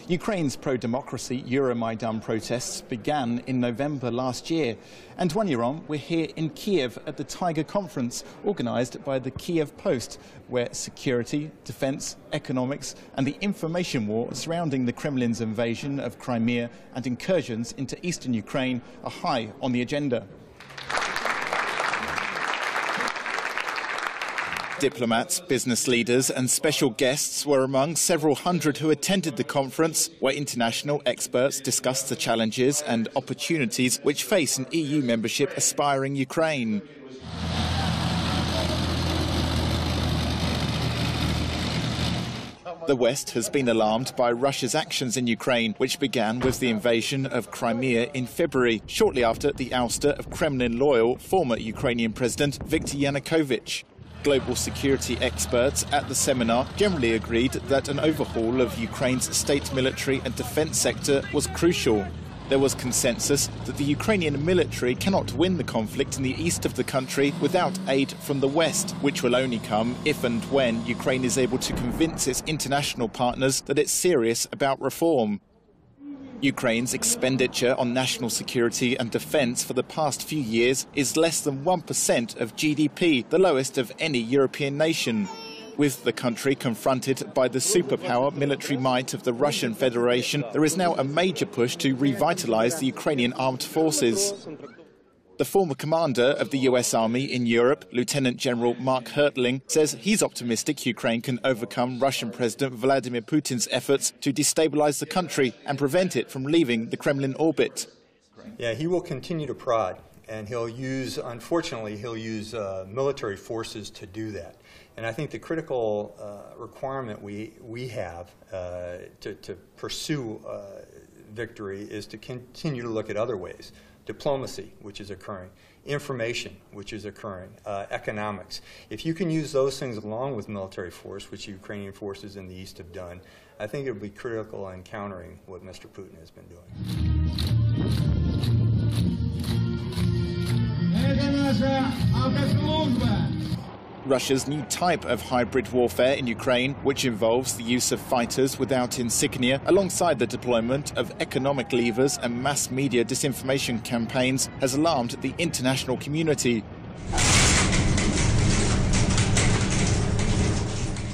Ukraine's pro-democracy Euromaidan protests began in November last year. And 1 year on, we're here in Kyiv at the Tiger Conference, organised by the Kyiv Post, where security, defence, economics and the information war surrounding the Kremlin's invasion of Crimea and incursions into eastern Ukraine are high on the agenda. Diplomats, business leaders and special guests were among several hundred who attended the conference, where international experts discussed the challenges and opportunities which face an EU membership aspiring Ukraine. The West has been alarmed by Russia's actions in Ukraine, which began with the invasion of Crimea in February, shortly after the ouster of Kremlin-loyal former Ukrainian President Viktor Yanukovych. Global security experts at the seminar generally agreed that an overhaul of Ukraine's state military and defence sector was crucial. There was consensus that the Ukrainian military cannot win the conflict in the east of the country without aid from the West, which will only come if and when Ukraine is able to convince its international partners that it's serious about reform. Ukraine's expenditure on national security and defence for the past few years is less than 1% of GDP, the lowest of any European nation. With the country confronted by the superpower military might of the Russian Federation, there is now a major push to revitalise the Ukrainian armed forces. The former commander of the US Army in Europe, Lieutenant General Mark Hertling, says he's optimistic Ukraine can overcome Russian President Vladimir Putin's efforts to destabilize the country and prevent it from leaving the Kremlin orbit. Yeah, he will continue to prod, and unfortunately, he'll use military forces to do that. And I think the critical requirement we have to pursue victory is to continue to look at other ways. Diplomacy, which is occurring, information, which is occurring, economics. If you can use those things along with military force, which Ukrainian forces in the east have done, I think it will be critical in countering what Mr. Putin has been doing. Russia's new type of hybrid warfare in Ukraine, which involves the use of fighters without insignia, alongside the deployment of economic levers and mass media disinformation campaigns, has alarmed the international community.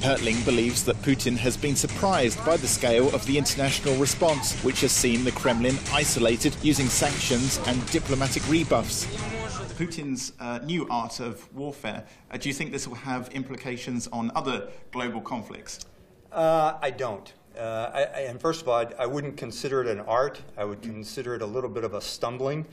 Hertling believes that Putin has been surprised by the scale of the international response, which has seen the Kremlin isolated using sanctions and diplomatic rebuffs. Putin's new art of warfare, do you think this will have implications on other global conflicts? I don't. And first of all, I wouldn't consider it an art. I would consider it a little bit of a stumbling.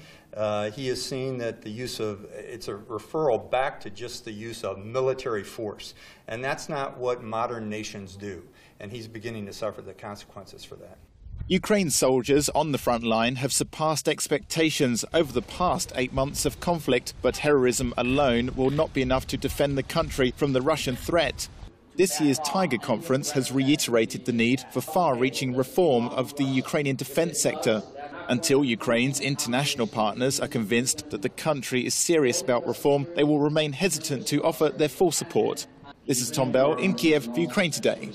He has seen that it's a referral back to just the use of military force. And that's not what modern nations do. And he's beginning to suffer the consequences for that. Ukraine's soldiers on the front line have surpassed expectations over the past 8 months of conflict, but terrorism alone will not be enough to defend the country from the Russian threat. This year's Tiger Conference has reiterated the need for far-reaching reform of the Ukrainian defence sector. Until Ukraine's international partners are convinced that the country is serious about reform, they will remain hesitant to offer their full support. This is Tom Bell in Kyiv for Ukraine Today.